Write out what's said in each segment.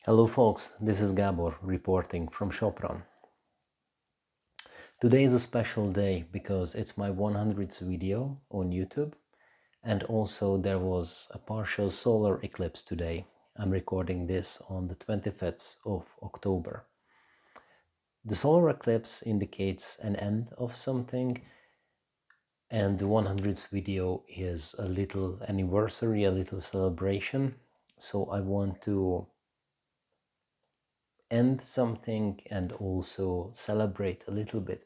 Hello folks, this is Gabor reporting from Sopron. Today is a special day because it's my 100th video on YouTube, and also there was a partial solar eclipse today. I'm recording this on the 25th of October. The solar eclipse indicates an end of something, and the 100th video is a little anniversary, a little celebration. So I want to end something and also celebrate a little bit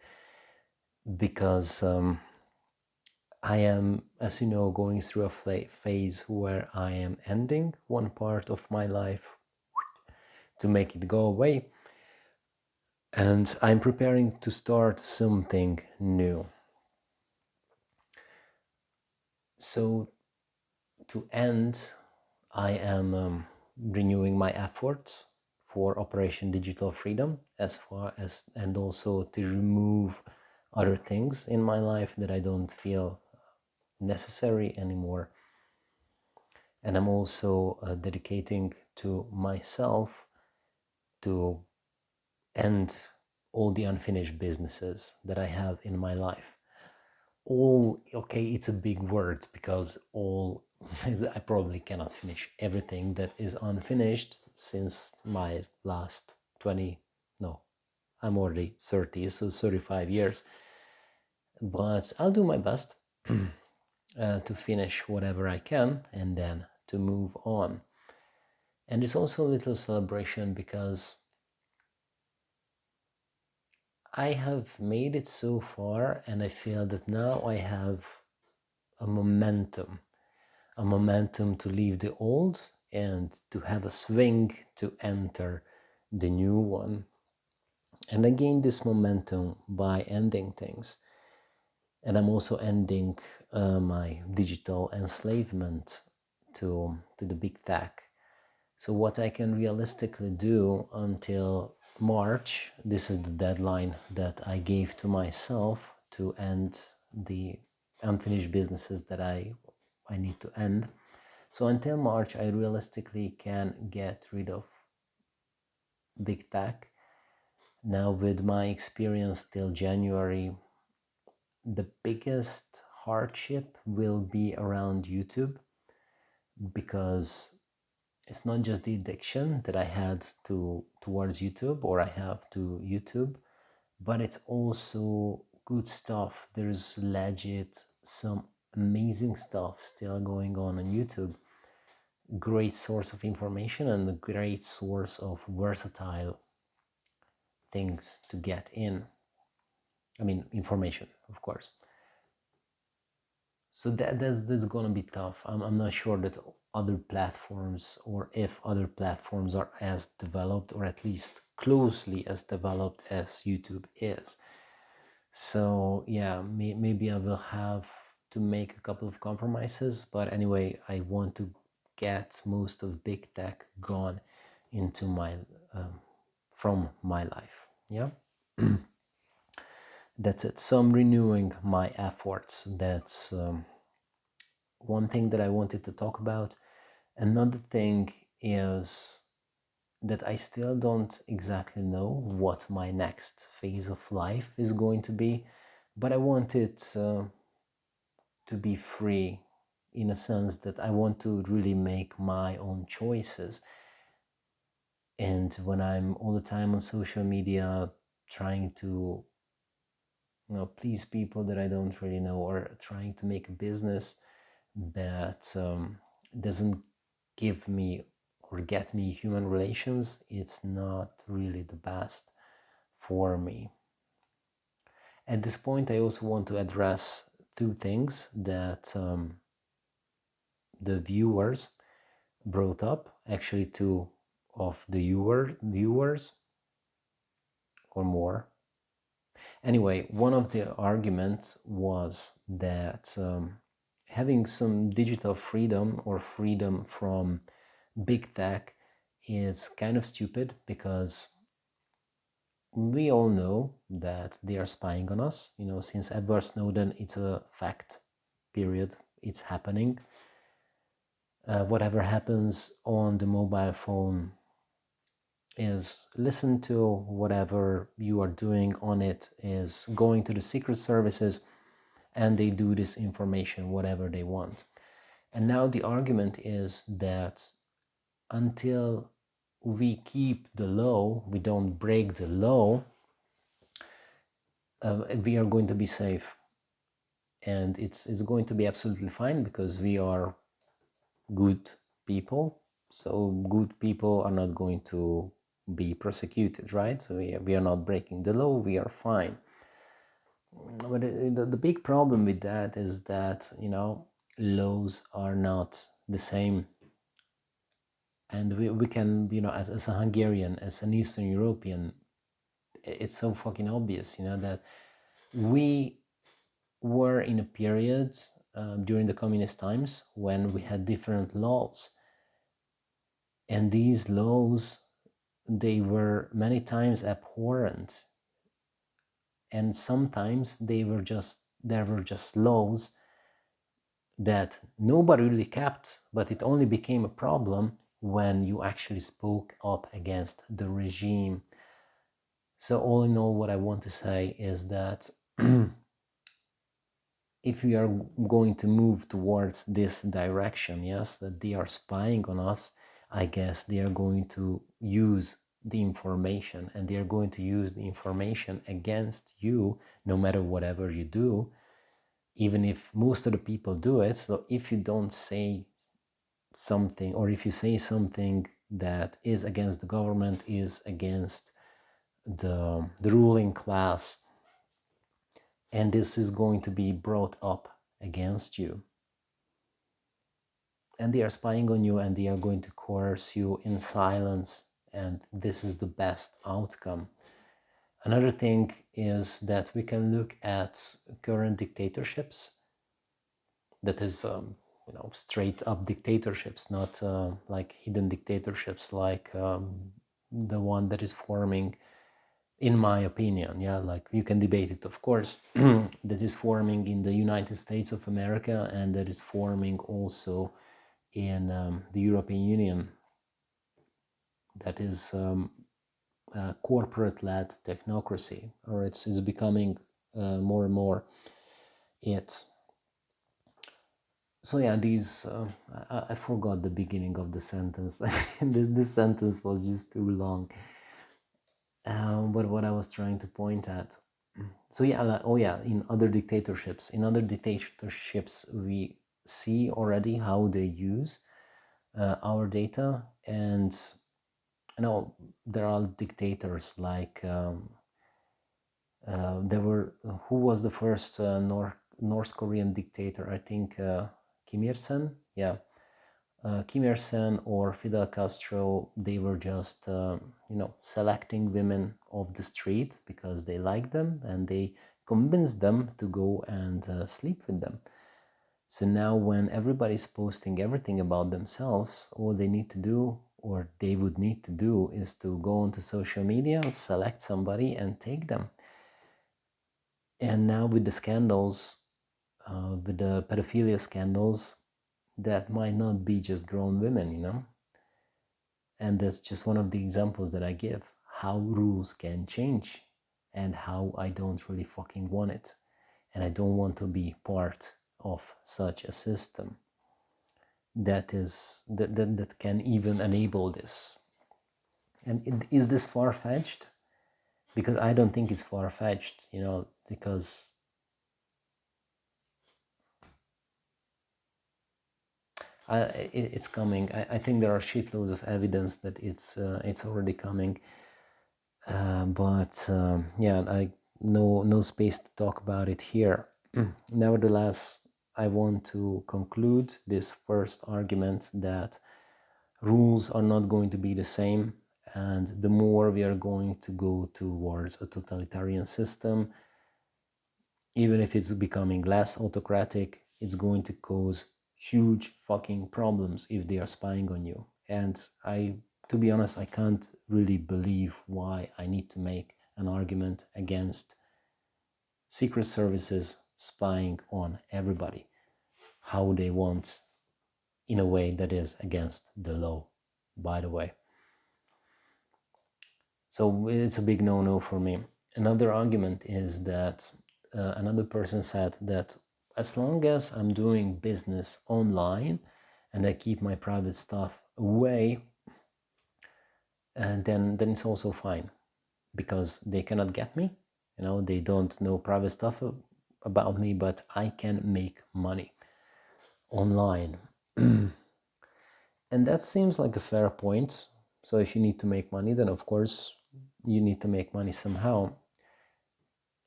because I am, as you know, going through a phase where I am ending one part of my life to make it go away, and I'm preparing to start something new. So to end, I am renewing my efforts for Operation Digital Freedom, as far as, and also to remove other things in my life that I don't feel necessary anymore. And I'm also dedicating to myself to end all the unfinished businesses that I have in my life. All, okay, it's a big word because all, I probably cannot finish everything that is unfinished since my last 20, no, I'm already 30, so 35 years. But I'll do my best to finish whatever I can and then to move on. And it's also a little celebration because I have made it so far, and I feel that now I have a momentum to leave the old and to have a swing to enter the new one. And I gained this momentum by ending things. And I'm also ending my digital enslavement to the big tech. So what I can realistically do until March, this is the deadline that I gave to myself to end the unfinished businesses that I need to end. So until March, I realistically can get rid of big tech. Now with my experience till January, the biggest hardship will be around YouTube, because it's not just the addiction that I had towards YouTube, or I have to YouTube, but it's also good stuff. There's legit some amazing stuff still going on YouTube. Great source of information and a great source of versatile things to get in. I mean, information, of course. So that's gonna be tough. I'm not sure that other platforms, or if other platforms are as developed, or at least closely as developed as YouTube is. So yeah, maybe I will have to make a couple of compromises, but anyway, I want to get most of big tech gone into my from my life. Yeah. That's it. So I'm renewing my efforts. That's one thing that I wanted to talk about. Another thing is that I still don't exactly know what my next phase of life is going to be, but I want it to be free, in a sense that I want to really make my own choices. And when I'm all the time on social media trying to please people that I don't really know, or trying to make a business that doesn't give me or get me human relations, it's not really the best for me. At this point, I also want to address two things that the viewers brought up, actually two of the viewers or more. Anyway, one of the arguments was that having some digital freedom, or freedom from big tech, is kind of stupid, because we all know that they are spying on us. Since Edward Snowden, it's a fact, period. It's happening. Whatever happens on the mobile phone is listen to whatever you are doing on it, is going to the secret services, and they do this information whatever they want. And now the argument is that until we keep the law, we don't break the law, we are going to be safe. And it's going to be absolutely fine because we are good people. So good people are not going to be prosecuted, right? So we are not breaking the law, we are fine. But the big problem with that is that, laws are not the same. And we can, as a Hungarian, as an Eastern European, it's so fucking obvious, that we were in a period during the communist times when we had different laws. And these laws, they were many times abhorrent. And sometimes there were just laws that nobody really kept, but it only became a problem when you actually spoke up against the regime. So all in all, what I want to say is that if we are going to move towards this direction, yes, that they are spying on us, I guess they are going to use the information, and they are going to use the information against you no matter whatever you do, even if most of the people do it. So if you don't say something, or if you say something that is against the government, is against the ruling class, and this is going to be brought up against you, and they are spying on you, and they are going to coerce you in silence, and this is the best outcome. Another thing is that we can look at current dictatorships, that is straight up dictatorships, not like hidden dictatorships, like the one that is forming, in my opinion, like you can debate it, of course, that is forming in the United States of America, and that is forming also in the European Union, that is corporate-led technocracy, or it's becoming more and more it. So yeah, these I forgot the beginning of the sentence. This sentence was just too long. But what I was trying to point at. So yeah, in other dictatorships, we see already how they use our data. And there are dictators like there were who was the first North Korean dictator? I think Kim Il-sung. Yeah, Kim Il-sung or Fidel Castro. They were just selecting women off the street because they liked them, and they convinced them to go and sleep with them. So now when everybody's posting everything about themselves, all they need to do, or they would need to do, is to go onto social media, select somebody, and take them. And now with the scandals, with the pedophilia scandals, that might not be just grown women, And that's just one of the examples that I give, how rules can change, and how I don't really fucking want it. And I don't want to be part of such a system that can even enable this. And is this far-fetched? Because I don't think it's far-fetched, because it's coming. I think there are shitloads of evidence that it's already coming. But I no space to talk about it here. Nevertheless, I want to conclude this first argument that rules are not going to be the same, and the more we are going to go towards a totalitarian system, even if it's becoming less autocratic, it's going to cause huge fucking problems if they are spying on you. And to be honest, I can't really believe why I need to make an argument against secret services spying on everybody, how they want, in a way that is against the law, by the way. So it's a big no-no for me. Another argument is that another person said that as long as I'm doing business online and I keep my private stuff away, and then it's also fine, because they cannot get me. They don't know private stuff about me, but I can make money online. And that seems like a fair point. So if you need to make money, then of course you need to make money somehow.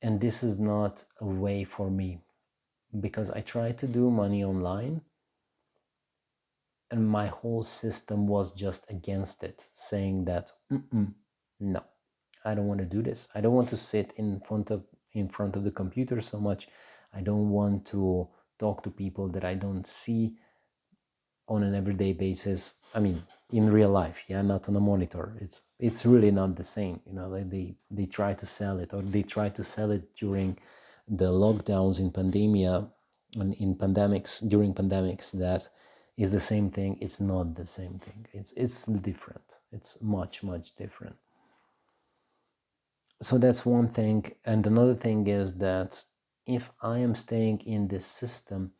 And this is not a way for me, because I tried to do money online and my whole system was just against it, saying that no, I don't want to do this. I don't want to sit in front of the computer so much. I don't want to talk to people that I don't see on an everyday basis. I mean, in real life, yeah, not on a monitor. It's really not the same. Like they try to sell it, or they try to sell it during the lockdowns in pandemia and during pandemics, that is the same thing. It's not the same thing. It's different. It's much different. So that's one thing. And another thing is that if I am staying in this system,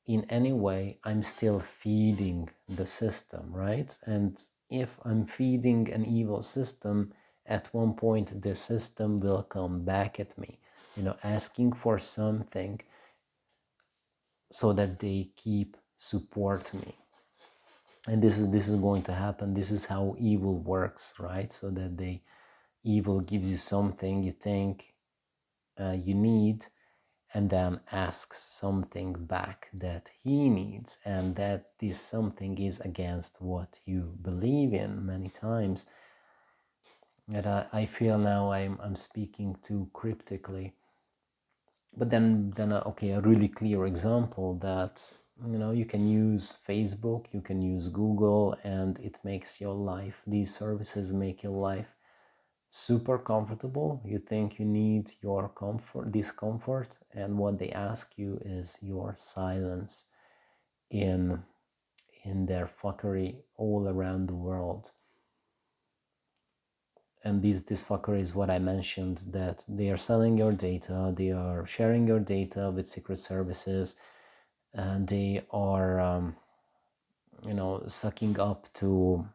in any way, I'm still feeding the system, right? And if I'm feeding an evil system, at one point the system will come back at me, asking for something so that they keep support me. And this is going to happen. This is how evil works, right? So that evil gives you something you think you need, and then asks something back that he needs, and that this something is against what you believe in many times. And I feel now I'm speaking too cryptically. But then okay, a really clear example that you can use Facebook, you can use Google, and it makes your life, these services make your life super comfortable. You think you need your discomfort, and what they ask you is your silence in their fuckery all around the world. And this fuckery is what I mentioned, that they are selling your data, they are sharing your data with secret services, and they are sucking up to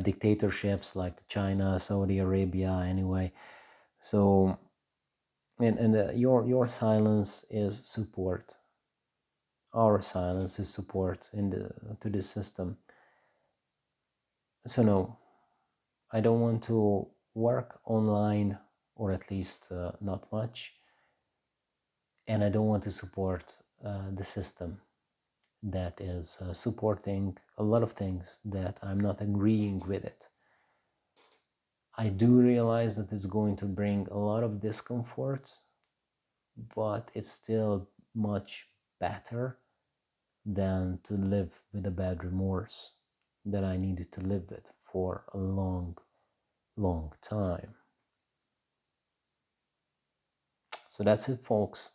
dictatorships like China, Saudi Arabia, anyway. So and your silence is support. Our silence is support to this system. So no, I don't want to work online, or at least not much, and I don't want to support the system that is supporting a lot of things that I'm not agreeing with it. I do realize that it's going to bring a lot of discomfort, but it's still much better than to live with a bad remorse that I needed to live with for a long time. So that's it, folks.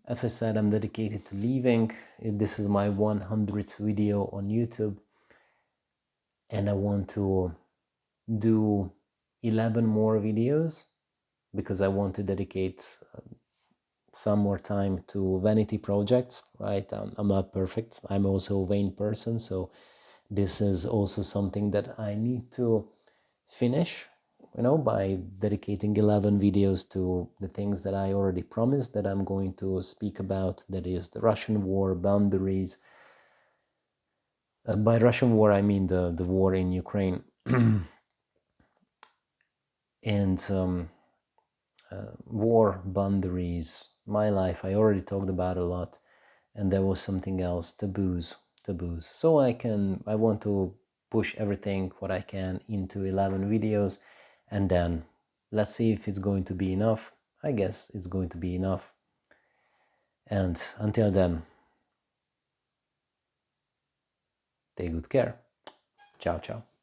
As I said, I'm dedicated to leaving. This is my 100th video on YouTube, and I want to do 11 more videos because I want to dedicate some more time to vanity projects, right? I'm not perfect. I'm also a vain person, so this is also something that I need to finish, by dedicating 11 videos to the things that I already promised that I'm going to speak about. That is the Russian war, boundaries. By Russian war, I mean the war in Ukraine. And war, boundaries, my life, I already talked about a lot. And there was something else, taboos. So I want to push everything what I can into 11 videos, and then let's see if it's going to be enough. I guess it's going to be enough. And until then, take good care. Ciao, ciao.